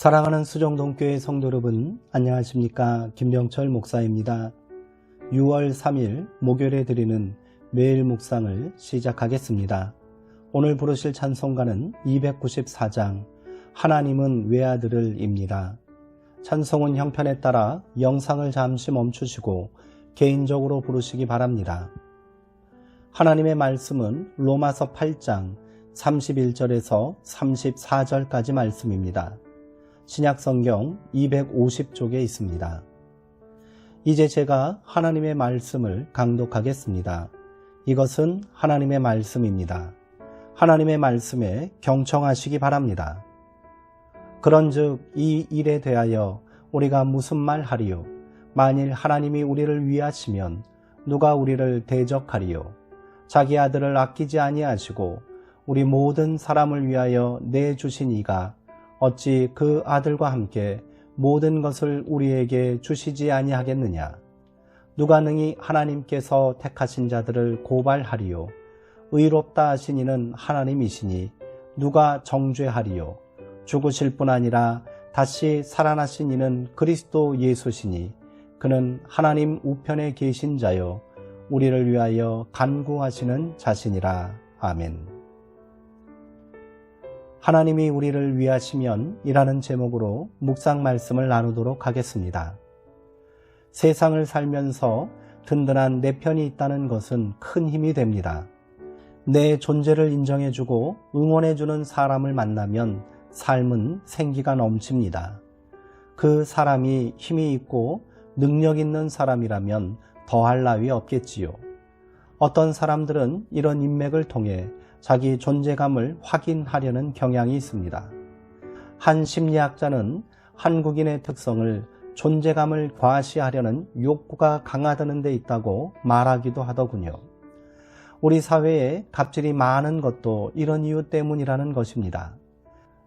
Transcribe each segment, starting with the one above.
사랑하는 수정동교회 성도 여러분, 안녕하십니까? 김병철 목사입니다. 6월 3일 목요일에 드리는 매일 묵상을 시작하겠습니다. 오늘 부르실 찬송가는 294장 하나님은 외아들을 입니다. 찬송은 형편에 따라 영상을 잠시 멈추시고 개인적으로 부르시기 바랍니다. 하나님의 말씀은 로마서 8장 31절에서 34절까지 말씀입니다. 신약성경 250쪽에 있습니다. 이제 제가 하나님의 말씀을 강독하겠습니다. 이것은 하나님의 말씀입니다. 하나님의 말씀에 경청하시기 바랍니다. 그런즉 이 일에 대하여 우리가 무슨 말 하리요? 만일 하나님이 우리를 위하시면 누가 우리를 대적하리요? 자기 아들을 아끼지 아니하시고 우리 모든 사람을 위하여 내주신 이가 어찌 그 아들과 함께 모든 것을 우리에게 주시지 아니하겠느냐? 누가 능히 하나님께서 택하신 자들을 고발하리요? 의롭다 하신 이는 하나님이시니 누가 정죄하리요? 죽으실 뿐 아니라 다시 살아나신 이는 그리스도 예수시니 그는 하나님 우편에 계신 자요 우리를 위하여 간구하시는 자시니라. 아멘. 하나님이 우리를 위하시면 이라는 제목으로 묵상 말씀을 나누도록 하겠습니다. 세상을 살면서 든든한 내 편이 있다는 것은 큰 힘이 됩니다. 내 존재를 인정해주고 응원해주는 사람을 만나면 삶은 생기가 넘칩니다. 그 사람이 힘이 있고 능력 있는 사람이라면 더할 나위 없겠지요. 어떤 사람들은 이런 인맥을 통해 자기 존재감을 확인하려는 경향이 있습니다. 한 심리학자는 한국인의 특성을 존재감을 과시하려는 욕구가 강화되는 데 있다고 말하기도 하더군요. 우리 사회에 갑질이 많은 것도 이런 이유 때문이라는 것입니다.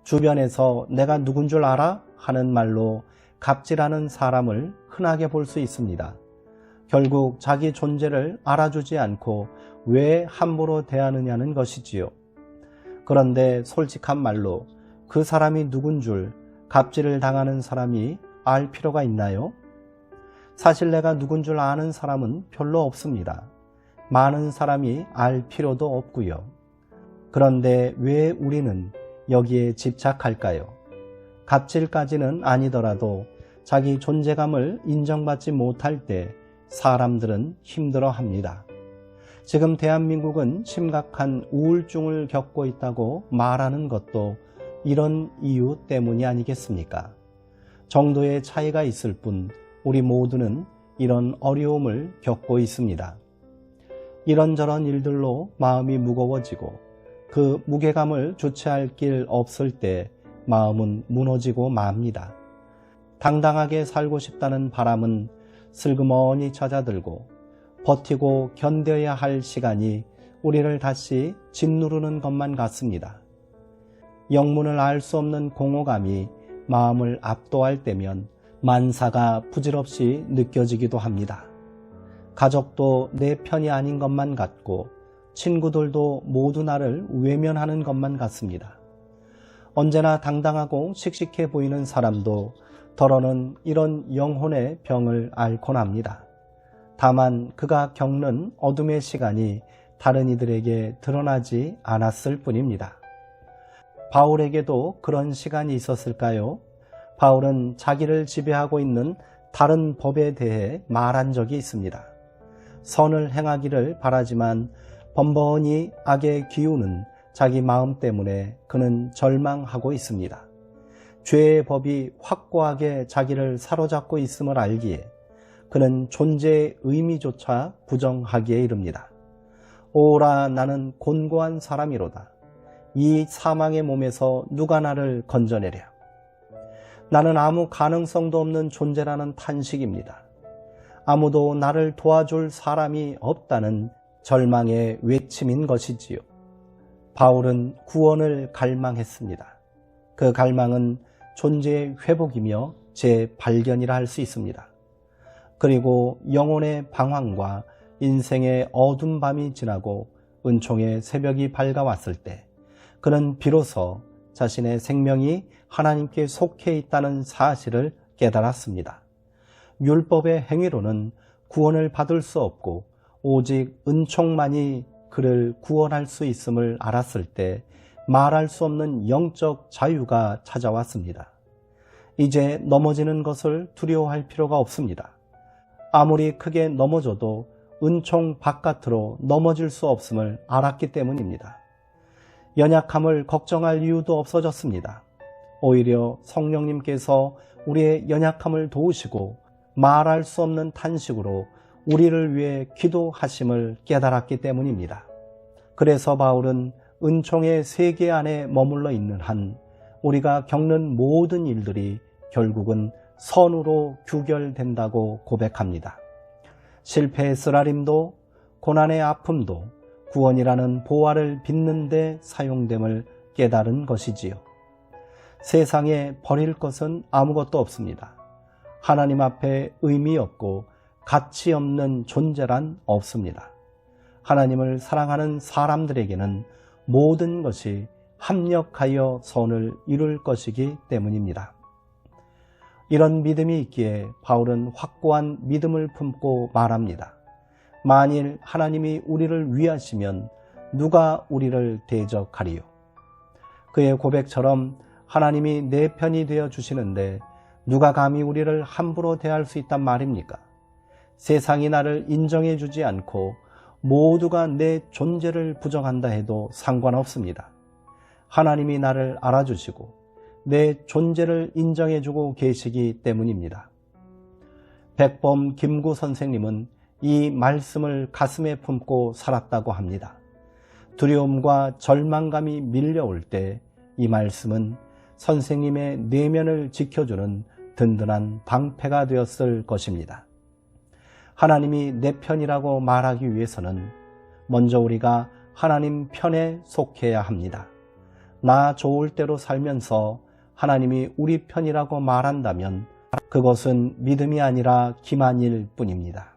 주변에서 내가 누군 줄 알아? 하는 말로 갑질하는 사람을 흔하게 볼 수 있습니다. 결국 자기 존재를 알아주지 않고 왜 함부로 대하느냐는 것이지요. 그런데 솔직한 말로 그 사람이 누군 줄 갑질을 당하는 사람이 알 필요가 있나요? 사실 내가 누군 줄 아는 사람은 별로 없습니다. 많은 사람이 알 필요도 없고요. 그런데 왜 우리는 여기에 집착할까요? 갑질까지는 아니더라도 자기 존재감을 인정받지 못할 때 사람들은 힘들어합니다. 지금 대한민국은 심각한 우울증을 겪고 있다고 말하는 것도 이런 이유 때문이 아니겠습니까? 정도의 차이가 있을 뿐 우리 모두는 이런 어려움을 겪고 있습니다. 이런저런 일들로 마음이 무거워지고 그 무게감을 주체할 길 없을 때 마음은 무너지고 맙니다. 당당하게 살고 싶다는 바람은 슬그머니 찾아들고 버티고 견뎌야 할 시간이 우리를 다시 짓누르는 것만 같습니다. 영문을 알 수 없는 공허감이 마음을 압도할 때면 만사가 부질없이 느껴지기도 합니다. 가족도 내 편이 아닌 것만 같고 친구들도 모두 나를 외면하는 것만 같습니다. 언제나 당당하고 씩씩해 보이는 사람도 더러는 이런 영혼의 병을 앓곤 합니다. 다만 그가 겪는 어둠의 시간이 다른 이들에게 드러나지 않았을 뿐입니다. 바울에게도 그런 시간이 있었을까요? 바울은 자기를 지배하고 있는 다른 법에 대해 말한 적이 있습니다. 선을 행하기를 바라지만 번번이 악에 기우는 자기 마음 때문에 그는 절망하고 있습니다. 죄의 법이 확고하게 자기를 사로잡고 있음을 알기에 그는 존재의 의미조차 부정하기에 이릅니다. 오라 나는 곤고한 사람이로다. 이 사망의 몸에서 누가 나를 건져내랴. 나는 아무 가능성도 없는 존재라는 탄식입니다. 아무도 나를 도와줄 사람이 없다는 절망의 외침인 것이지요. 바울은 구원을 갈망했습니다. 그 갈망은 존재의 회복이며 재발견이라 할 수 있습니다. 그리고 영혼의 방황과 인생의 어두운 밤이 지나고 은총의 새벽이 밝아왔을 때 그는 비로소 자신의 생명이 하나님께 속해 있다는 사실을 깨달았습니다. 율법의 행위로는 구원을 받을 수 없고 오직 은총만이 그를 구원할 수 있음을 알았을 때 말할 수 없는 영적 자유가 찾아왔습니다. 이제 넘어지는 것을 두려워할 필요가 없습니다. 아무리 크게 넘어져도 은총 바깥으로 넘어질 수 없음을 알았기 때문입니다. 연약함을 걱정할 이유도 없어졌습니다. 오히려 성령님께서 우리의 연약함을 도우시고 말할 수 없는 탄식으로 우리를 위해 기도하심을 깨달았기 때문입니다. 그래서 바울은 은총의 세계 안에 머물러 있는 한 우리가 겪는 모든 일들이 결국은 선으로 규결된다고 고백합니다. 실패의 쓰라림도 고난의 아픔도 구원이라는 보화를 빚는 데 사용됨을 깨달은 것이지요. 세상에 버릴 것은 아무것도 없습니다. 하나님 앞에 의미 없고 가치 없는 존재란 없습니다. 하나님을 사랑하는 사람들에게는 모든 것이 합력하여 선을 이룰 것이기 때문입니다. 이런 믿음이 있기에 바울은 확고한 믿음을 품고 말합니다. 만일 하나님이 우리를 위하시면 누가 우리를 대적하리요? 그의 고백처럼 하나님이 내 편이 되어 주시는데 누가 감히 우리를 함부로 대할 수 있단 말입니까? 세상이 나를 인정해 주지 않고 모두가 내 존재를 부정한다 해도 상관없습니다. 하나님이 나를 알아주시고 내 존재를 인정해주고 계시기 때문입니다. 백범 김구 선생님은 이 말씀을 가슴에 품고 살았다고 합니다. 두려움과 절망감이 밀려올 때 이 말씀은 선생님의 내면을 지켜주는 든든한 방패가 되었을 것입니다. 하나님이 내 편이라고 말하기 위해서는 먼저 우리가 하나님 편에 속해야 합니다. 나 좋을 대로 살면서 하나님이 우리 편이라고 말한다면 그것은 믿음이 아니라 기만일 뿐입니다.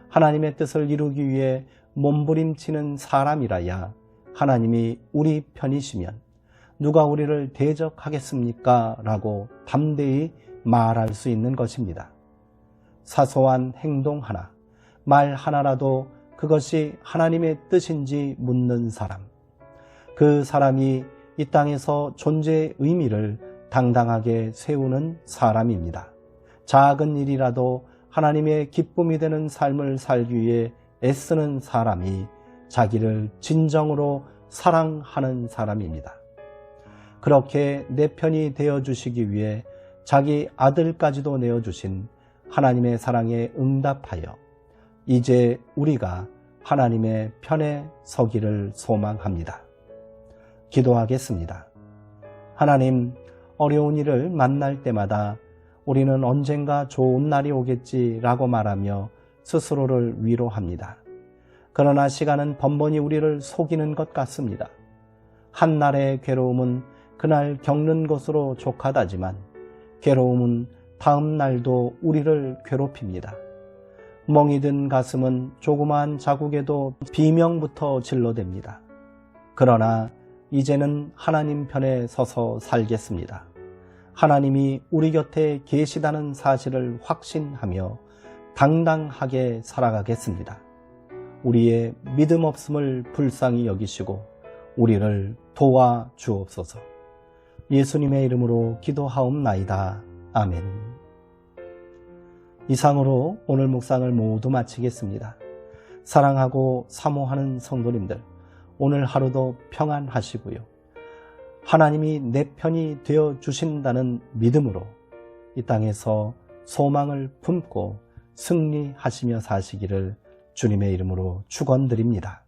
하나님의 뜻을 이루기 위해 몸부림치는 사람이라야 하나님이 우리 편이시면 누가 우리를 대적하겠습니까? 라고 담대히 말할 수 있는 것입니다. 사소한 행동 하나, 말 하나라도 그것이 하나님의 뜻인지 묻는 사람, 그 사람이 이 땅에서 존재의 의미를 당당하게 세우는 사람입니다. 작은 일이라도 하나님의 기쁨이 되는 삶을 살기 위해 애쓰는 사람이 자기를 진정으로 사랑하는 사람입니다. 그렇게 내 편이 되어주시기 위해 자기 아들까지도 내어주신 하나님의 사랑에 응답하여 이제 우리가 하나님의 편에 서기를 소망합니다. 기도하겠습니다. 하나님, 어려운 일을 만날 때마다 우리는 언젠가 좋은 날이 오겠지라고 말하며 스스로를 위로합니다. 그러나 시간은 번번이 우리를 속이는 것 같습니다. 한날의 괴로움은 그날 겪는 것으로 족하다지만 괴로움은 다음 날도 우리를 괴롭힙니다. 멍이 든 가슴은 조그마한 자국에도 비명부터 질러댑니다. 그러나 이제는 하나님 편에 서서 살겠습니다. 하나님이 우리 곁에 계시다는 사실을 확신하며 당당하게 살아가겠습니다. 우리의 믿음 없음을 불쌍히 여기시고 우리를 도와 주옵소서. 예수님의 이름으로 기도하옵나이다. 아멘. 이상으로 오늘 묵상을 모두 마치겠습니다. 사랑하고 사모하는 성도님들, 오늘 하루도 평안하시고요. 하나님이 내 편이 되어 주신다는 믿음으로 이 땅에서 소망을 품고 승리하시며 사시기를 주님의 이름으로 축원드립니다.